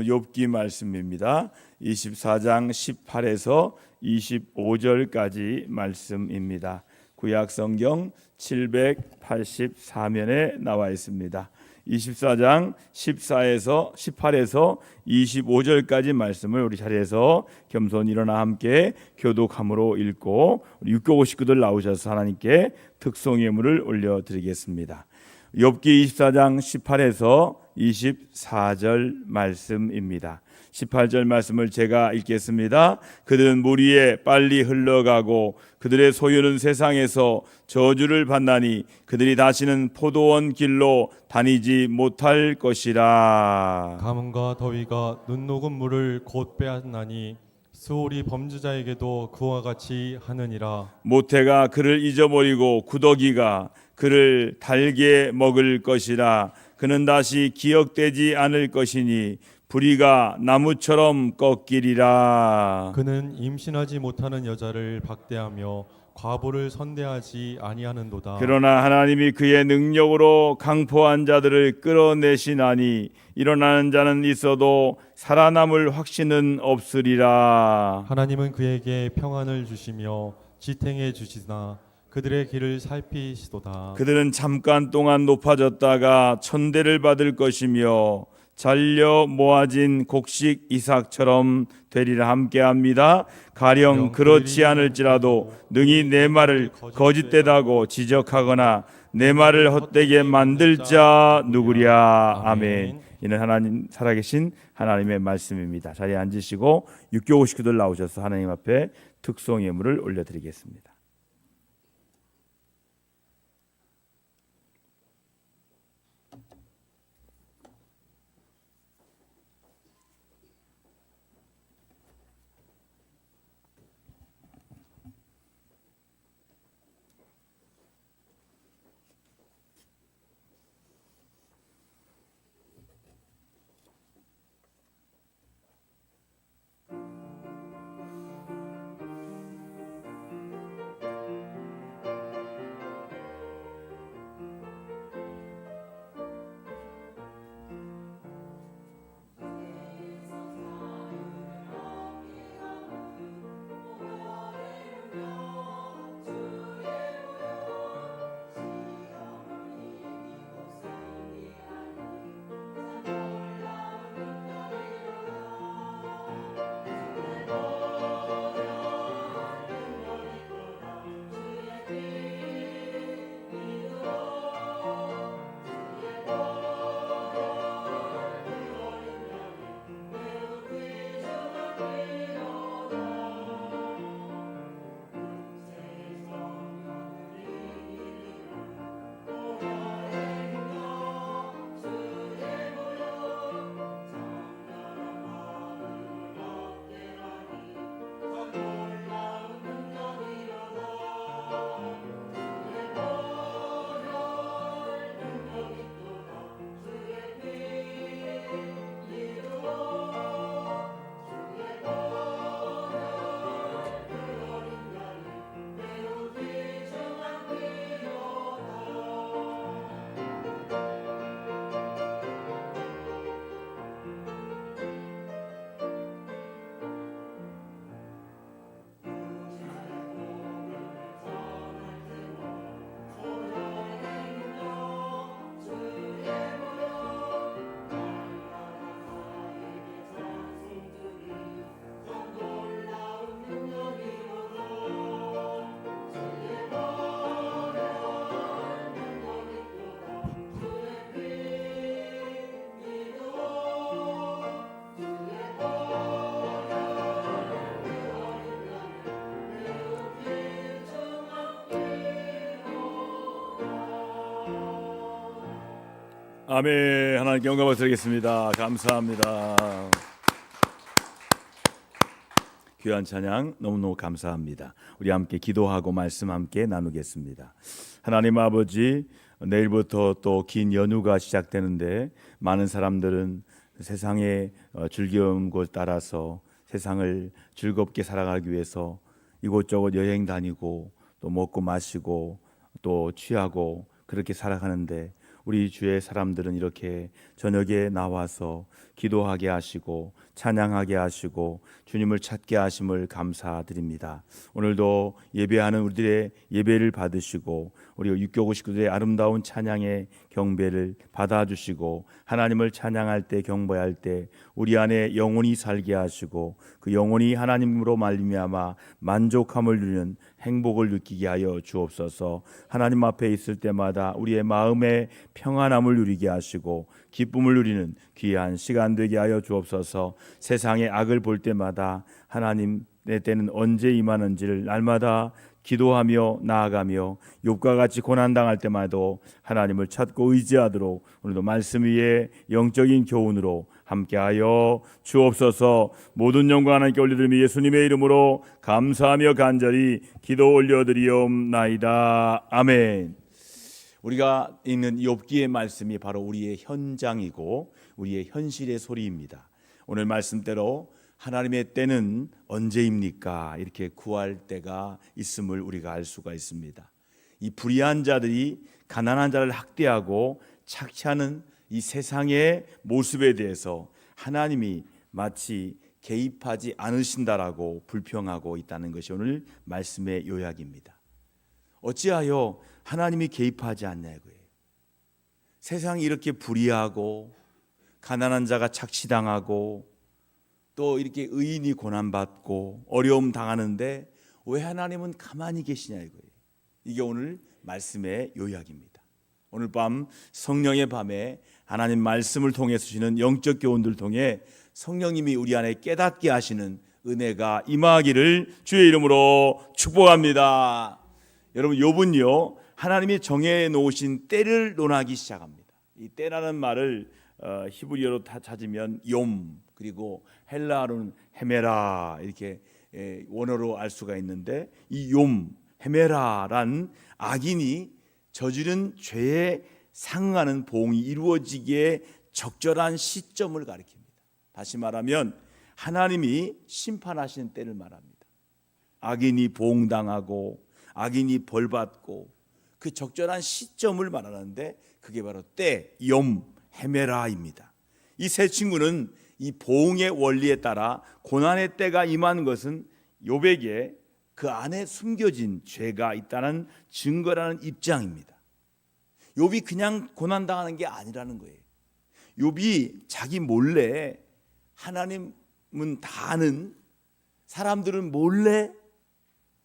욥기 말씀입니다. 24장 18에서 25절까지 말씀입니다. 구약 성경 784면에 나와 있습니다. 24장 18에서 25절까지 말씀을 우리 자리에서 겸손히 일어나 함께 교독함으로 읽고 우리 육교 식구들 나오셔서 하나님께 특송 예물을 올려드리겠습니다. 욥기 24장 18에서 24절 말씀입니다. 18절 말씀을 제가 읽겠습니다. 그들은 물 위에 빨리 흘러가고 그들의 소유는 세상에서 저주를 받나니 그들이 다시는 포도원 길로 다니지 못할 것이라. 가뭄과 더위가 눈 녹은 물을 곧 빼앗나니 수월이 범죄자에게도 그와 같이 하느니라. 모태가 그를 잊어버리고 구더기가 그를 달게 먹을 것이라. 그는 다시 기억되지 않을 것이니 부리가 나무처럼 꺾이리라. 그는 임신하지 못하는 여자를 박대하며 과부를 선대하지 아니하는도다. 그러나 하나님이 그의 능력으로 강포한 자들을 끌어내시나니 일어나는 자는 있어도 살아남을 확신은 없으리라. 하나님은 그에게 평안을 주시며 지탱해 주시나 그들의 길을 살피시도다. 그들은 잠깐 동안 높아졌다가 천대를 받을 것이며 잘려 모아진 곡식 이삭처럼 되리라. 함께합니다. 가령 그렇지 않을지라도 능히 내 말을 거짓되다고 지적하거나 내 말을 헛되게 만들 자 누구랴. 아멘. 이는 하나님 살아계신 하나님의 말씀입니다. 자리에 앉으시고 육교 식구들 나오셔서 하나님 앞에 특송 예물을 올려드리겠습니다. 아멘. 하나님께 영광을 드리겠습니다. 감사합니다. 귀한 찬양 너무너무 감사합니다. 우리 함께 기도하고 말씀 함께 나누겠습니다. 하나님 아버지, 내일부터 또 긴 연휴가 시작되는데 많은 사람들은 세상의 즐거운 곳 따라서 세상을 즐겁게 살아가기 위해서 이곳저곳 여행 다니고 또 먹고 마시고 또 취하고 그렇게 살아가는데 우리 주의 사람들은 이렇게 저녁에 나와서 기도하게 하시고 찬양하게 하시고 주님을 찾게 하심을 감사드립니다. 오늘도 예배하는 우리들의 예배를 받으시고 우리 육교구 식구들의 아름다운 찬양의 경배를 받아주시고 하나님을 찬양할 때 경배할 때 우리 안에 영혼이 살게 하시고 그 영혼이 하나님으로 말미암아 만족함을 누리는 행복을 느끼게 하여 주옵소서. 하나님 앞에 있을 때마다 우리의 마음의 평안함을 누리게 하시고 기쁨을 누리는 귀한 시간 되게 하여 주옵소서. 세상의 악을 볼 때마다 하나님 내 때는 언제 임하는지를 날마다 기도하며 나아가며 욥과 같이 고난당할 때마다 하나님을 찾고 의지하도록 오늘도 말씀 위에 영적인 교훈으로 함께하여 주옵소서. 모든 영광 하나님께 올려드리며 예수님의 이름으로 감사하며 간절히 기도 올려드리옵나이다. 아멘. 우리가 읽는 욥기의 말씀이 바로 우리의 현장이고 우리의 현실의 소리입니다. 오늘 말씀대로 하나님의 때는 언제입니까? 이렇게 구할 때가 있음을 우리가 알 수가 있습니다. 이 불의한 자들이 가난한 자를 학대하고 착취하는 이 세상의 모습에 대해서 하나님이 마치 개입하지 않으신다라고 불평하고 있다는 것이 오늘 말씀의 요약입니다. 어찌하여 하나님이 개입하지 않냐고요. 세상이 이렇게 불의하고 가난한 자가 착취당하고 또 이렇게 의인이 고난받고 어려움 당하는데 왜 하나님은 가만히 계시냐 이거예요. 이게 오늘 말씀의 요약입니다. 오늘 밤 성령의 밤에 하나님 말씀을 통해 주시는 영적 교훈들을 통해 성령님이 우리 안에 깨닫게 하시는 은혜가 임하기를 주의 이름으로 축복합니다. 여러분 욥은요 하나님이 정해 놓으신 때를 논하기 시작합니다. 이 때라는 말을 히브리어로 다 찾으면 욤 그리고 헬라어로는 헤메라 이렇게 원어로 알 수가 있는데 이 욤 헤메라란 악인이 저지른 죄에 상응하는 보응이 이루어지기에 적절한 시점을 가리킵니다. 다시 말하면 하나님이 심판하시는 때를 말합니다. 악인이 보응당하고 악인이 벌받고 그 적절한 시점을 말하는데 그게 바로 때, 욤, 헤메라입니다. 이 세 친구는 이 보응의 원리에 따라 고난의 때가 임하는 것은 욥에게 그 안에 숨겨진 죄가 있다는 증거라는 입장입니다. 욥이 그냥 고난당하는 게 아니라는 거예요. 욥이 자기 몰래 하나님은 다 아는 사람들은 몰래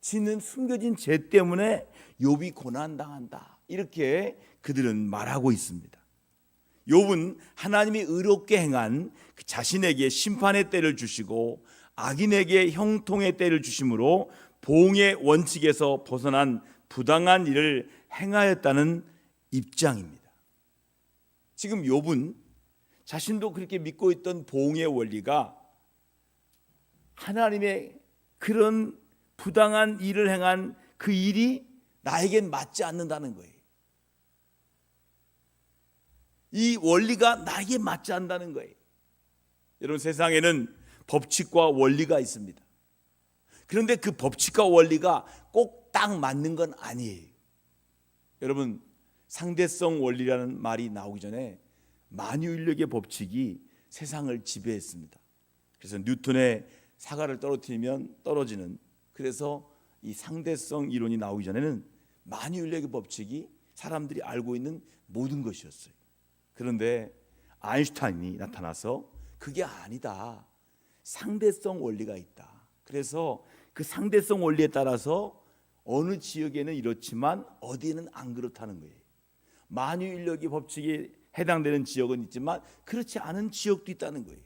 짓는 숨겨진 죄 때문에 욥이 고난당한다. 이렇게 그들은 말하고 있습니다. 욥은 하나님이 의롭게 행한 그 자신에게 심판의 때를 주시고 악인에게 형통의 때를 주심으로 보응의 원칙에서 벗어난 부당한 일을 행하였다는 입장입니다. 지금 욥은 자신도 그렇게 믿고 있던 보응의 원리가 하나님의 그런 부당한 일을 행한 그 일이 나에겐 맞지 않는다는 거예요. 이 원리가 나에게 맞지 않는다는 거예요. 여러분 세상에는 법칙과 원리가 있습니다. 그런데 그 법칙과 원리가 꼭 딱 맞는 건 아니에요. 여러분 상대성 원리라는 말이 나오기 전에 만유인력의 법칙이 세상을 지배했습니다. 그래서 뉴턴의 사과를 떨어뜨리면 떨어지는 그래서 이 상대성 이론이 나오기 전에는 만유인력의 법칙이 사람들이 알고 있는 모든 것이었어요. 그런데 아인슈타인이 나타나서 그게 아니다. 상대성 원리가 있다. 그래서 그 상대성 원리에 따라서 어느 지역에는 이렇지만 어디에는 안 그렇다는 거예요. 만유인력의 법칙에 해당되는 지역은 있지만 그렇지 않은 지역도 있다는 거예요.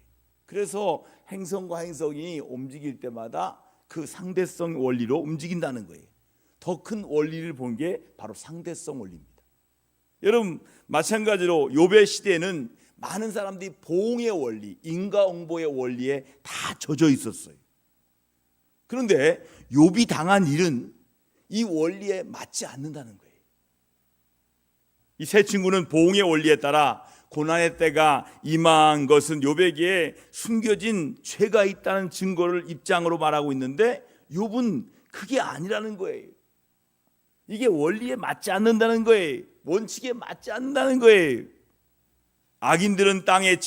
그래서 행성과 행성이 움직일 때마다 그 상대성 원리로 움직인다는 거예요. 더 큰 원리를 본 게 바로 상대성 원리입니다. 여러분 마찬가지로 욥의 시대에는 많은 사람들이 보응의 원리, 인과응보의 원리에 다 젖어 있었어요. 그런데 욥이 당한 일은 이 원리에 맞지 않는다는 거예요. 이 세 친구는 보응의 원리에 따라 고난의 때가 임한 것은 욥에게 숨겨진 죄가 있다는 증거를 입장으로 말하고 있는데 욥은 그게 아니라는 거예요. 이게 원리에 맞지 않는다는 거예요. 원칙에 맞지 않는다는 거예요. 악인들은 땅에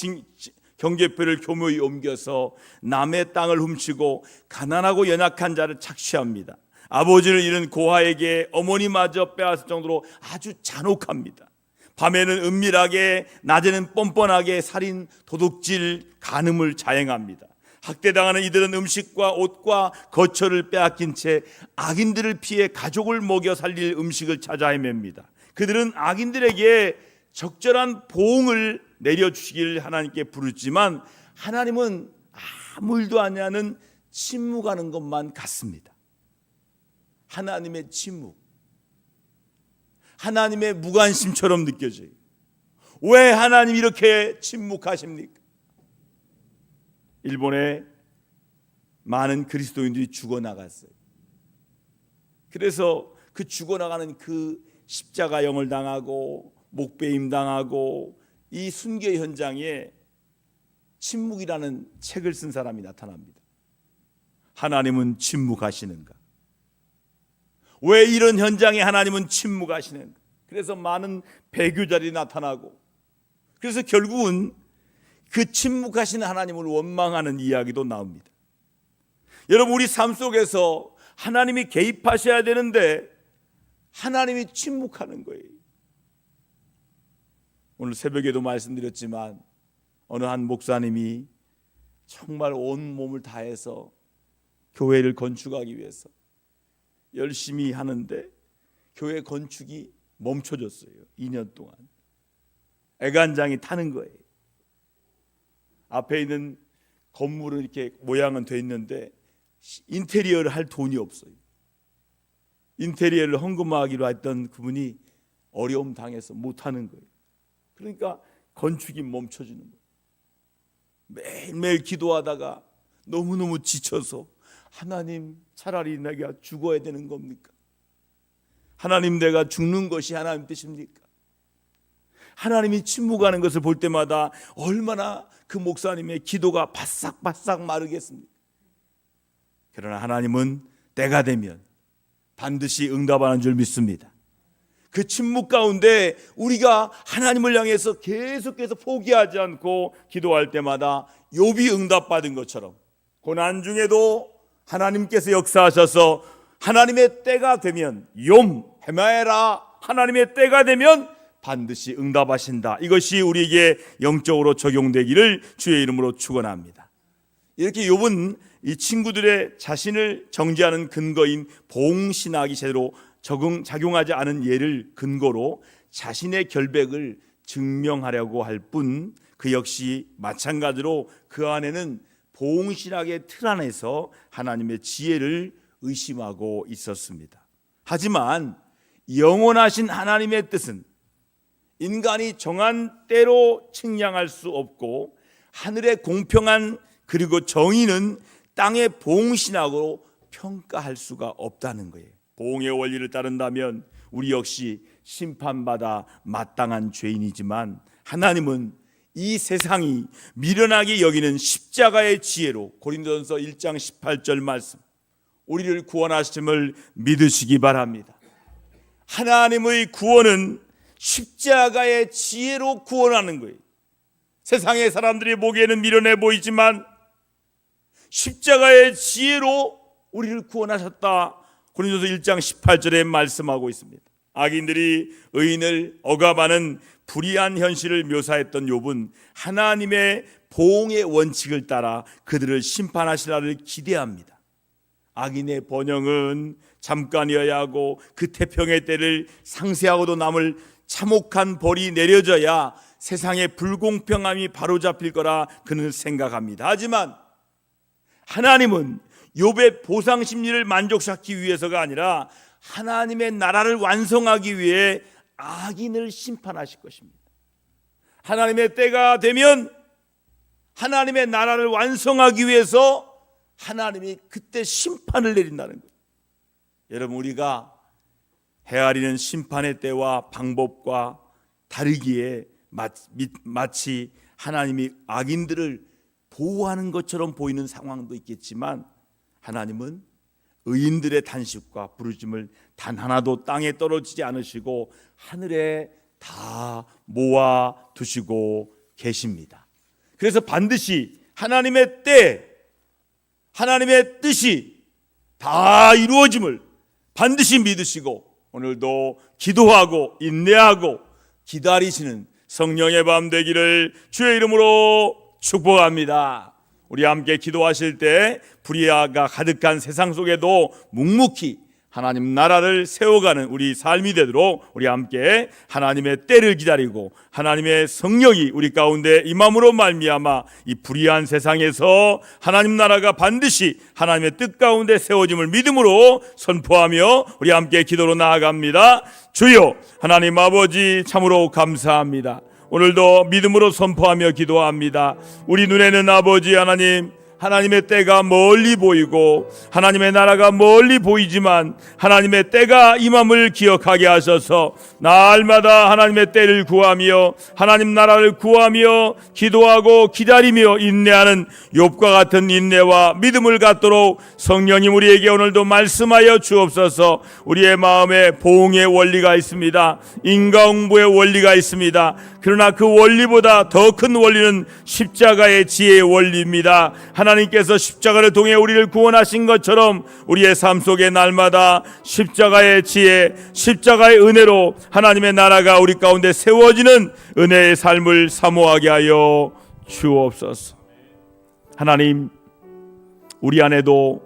경계표를 교묘히 옮겨서 남의 땅을 훔치고 가난하고 연약한 자를 착취합니다. 아버지를 잃은 고아에게 어머니마저 빼앗을 정도로 아주 잔혹합니다. 밤에는 은밀하게, 낮에는 뻔뻔하게 살인, 도둑질, 간음을 자행합니다. 학대당하는 이들은 음식과 옷과 거처를 빼앗긴 채 악인들을 피해 가족을 먹여 살릴 음식을 찾아 헤맵니다. 그들은 악인들에게 적절한 보응을 내려주시길 하나님께 부르지만 하나님은 아무 일도 아니하는 침묵하는 것만 같습니다. 하나님의 침묵, 하나님의 무관심처럼 느껴져요. 왜 하나님 이렇게 침묵하십니까? 일본에 많은 그리스도인들이 죽어나갔어요. 그래서 그 죽어나가는 그 십자가형을 당하고 목베임 당하고 이 순교 현장에 침묵이라는 책을 쓴 사람이 나타납니다. 하나님은 침묵하시는가? 왜 이런 현장에 하나님은 침묵하시는가? 그래서 많은 배교자들이 나타나고, 그래서 결국은 그 침묵하시는 하나님을 원망하는 이야기도 나옵니다. 여러분, 우리 삶 속에서 하나님이 개입하셔야 되는데 하나님이 침묵하는 거예요. 오늘 새벽에도 말씀드렸지만 어느 한 목사님이 정말 온 몸을 다해서 교회를 건축하기 위해서 열심히 하는데 교회 건축이 멈춰졌어요. 2년 동안 애간장이 타는 거예요. 앞에 있는 건물은 이렇게 모양은 돼 있는데 인테리어를 할 돈이 없어요. 인테리어를 헌금하기로 했던 그분이 어려움 당해서 못하는 거예요. 그러니까 건축이 멈춰지는 거예요. 매일매일 기도하다가 너무너무 지쳐서 하나님, 차라리 내가 죽어야 되는 겁니까? 하나님, 내가 죽는 것이 하나님 뜻입니까? 하나님이 침묵하는 것을 볼 때마다 얼마나 그 목사님의 기도가 바싹바싹 마르겠습니까? 그러나 하나님은 때가 되면 반드시 응답하는 줄 믿습니다. 그 침묵 가운데 우리가 하나님을 향해서 계속해서 포기하지 않고 기도할 때마다 욥이 응답받은 것처럼 고난 중에도 하나님께서 역사하셔서 하나님의 때가 되면 욥 해마해라, 하나님의 때가 되면 반드시 응답하신다. 이것이 우리에게 영적으로 적용되기를 주의 이름으로 축원합니다. 이렇게 욥은 이 친구들의 자신을 정죄하는 근거인 보응신학이 제대로 작용하지 않은 예를 근거로 자신의 결백을 증명하려고 할 뿐, 그 역시 마찬가지로 그 안에는 보응신학의 틀 안에서 하나님의 지혜를 의심하고 있었습니다. 하지만 영원하신 하나님의 뜻은 인간이 정한 때로 측량할 수 없고, 하늘의 공평한 그리고 정의는 땅의 보응신학으로 평가할 수가 없다는 거예요. 보응의 원리를 따른다면 우리 역시 심판받아 마땅한 죄인이지만 하나님은 이 세상이 미련하게 여기는 십자가의 지혜로 고린도전서 1장 18절 말씀, 우리를 구원하심을 믿으시기 바랍니다. 하나님의 구원은 십자가의 지혜로 구원하는 거예요. 세상의 사람들이 보기에는 미련해 보이지만 십자가의 지혜로 우리를 구원하셨다. 고린도서 1장 18절에 말씀하고 있습니다. 악인들이 의인을 억압하는 불의한 현실을 묘사했던 욥은 하나님의 보응의 원칙을 따라 그들을 심판하시라를 기대합니다. 악인의 번영은 잠깐이어야 하고 그 태평의 때를 상세하고도 남을 참혹한 벌이 내려져야 세상의 불공평함이 바로잡힐 거라 그는 생각합니다. 하지만 하나님은 욥의 보상 심리를 만족시키기 위해서가 아니라 하나님의 나라를 완성하기 위해 악인을 심판하실 것입니다. 하나님의 때가 되면 하나님의 나라를 완성하기 위해서 하나님이 그때 심판을 내린다는 거예요. 여러분, 우리가 헤아리는 심판의 때와 방법과 다르기에 마치 하나님이 악인들을 보호하는 것처럼 보이는 상황도 있겠지만 하나님은 의인들의 탄식과 부르짖음을 단 하나도 땅에 떨어지지 않으시고 하늘에 다 모아 두시고 계십니다. 그래서 반드시 하나님의 때, 하나님의 뜻이 다 이루어짐을 반드시 믿으시고 오늘도 기도하고 인내하고 기다리시는 성령의 밤 되기를 주의 이름으로 축복합니다. 우리 함께 기도하실 때 불의가 가득한 세상 속에도 묵묵히 하나님 나라를 세워가는 우리 삶이 되도록 우리 함께 하나님의 때를 기다리고 하나님의 성령이 우리 가운데 임함으로 말미암아 이 불의한 세상에서 하나님 나라가 반드시 하나님의 뜻 가운데 세워짐을 믿음으로 선포하며 우리 함께 기도로 나아갑니다. 주여 하나님 아버지 참으로 감사합니다. 오늘도 믿음으로 선포하며 기도합니다. 우리 눈에는 아버지 하나님, 하나님의 때가 멀리 보이고 하나님의 나라가 멀리 보이지만 하나님의 때가 임함을 기억하게 하셔서 날마다 하나님의 때를 구하며 하나님 나라를 구하며 기도하고 기다리며 인내하는 욥과 같은 인내와 믿음을 갖도록 성령님 우리에게 오늘도 말씀하여 주옵소서. 우리의 마음에 보응의 원리가 있습니다. 인과응보의 원리가 있습니다. 그러나 그 원리보다 더 큰 원리는 십자가의 지혜의 원리입니다. 하나님께서 십자가를 통해 우리를 구원하신 것처럼 우리의 삶 속에 날마다 십자가의 지혜, 십자가의 은혜로 하나님의 나라가 우리 가운데 세워지는 은혜의 삶을 사모하게 하여 주옵소서. 하나님, 우리 안에도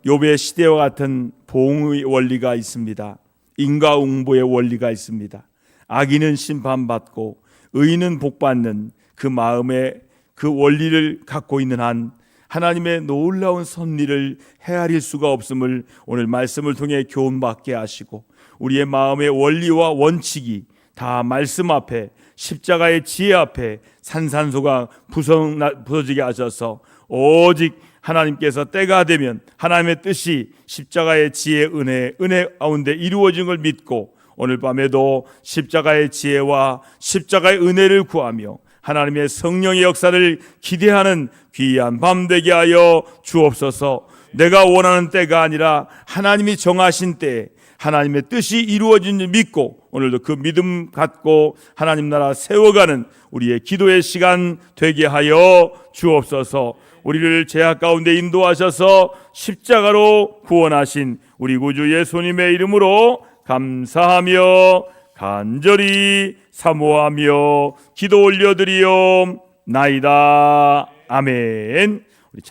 욥의 시대와 같은 보응의 원리가 있습니다. 인과응보의 원리가 있습니다. 악인은 심판받고 의인은 복받는 그 마음의 그 원리를 갖고 있는 한 하나님의 놀라운 섭리를 헤아릴 수가 없음을 오늘 말씀을 통해 교훈받게 하시고 우리의 마음의 원리와 원칙이 다 말씀 앞에 십자가의 지혜 앞에 산산소가 부서지게 하셔서 오직 하나님께서 때가 되면 하나님의 뜻이 십자가의 지혜 은혜 가운데 이루어진 걸 믿고 오늘 밤에도 십자가의 지혜와 십자가의 은혜를 구하며 하나님의 성령의 역사를 기대하는 귀한 밤 되게 하여 주옵소서. 내가 원하는 때가 아니라 하나님이 정하신 때에 하나님의 뜻이 이루어진 줄 믿고 오늘도 그 믿음 갖고 하나님 나라 세워가는 우리의 기도의 시간 되게 하여 주옵소서. 우리를 죄악 가운데 인도하셔서 십자가로 구원하신 우리 구주 예수님의 이름으로 감사하며 간절히 사모하며 기도 올려드리옵나이다. 아멘.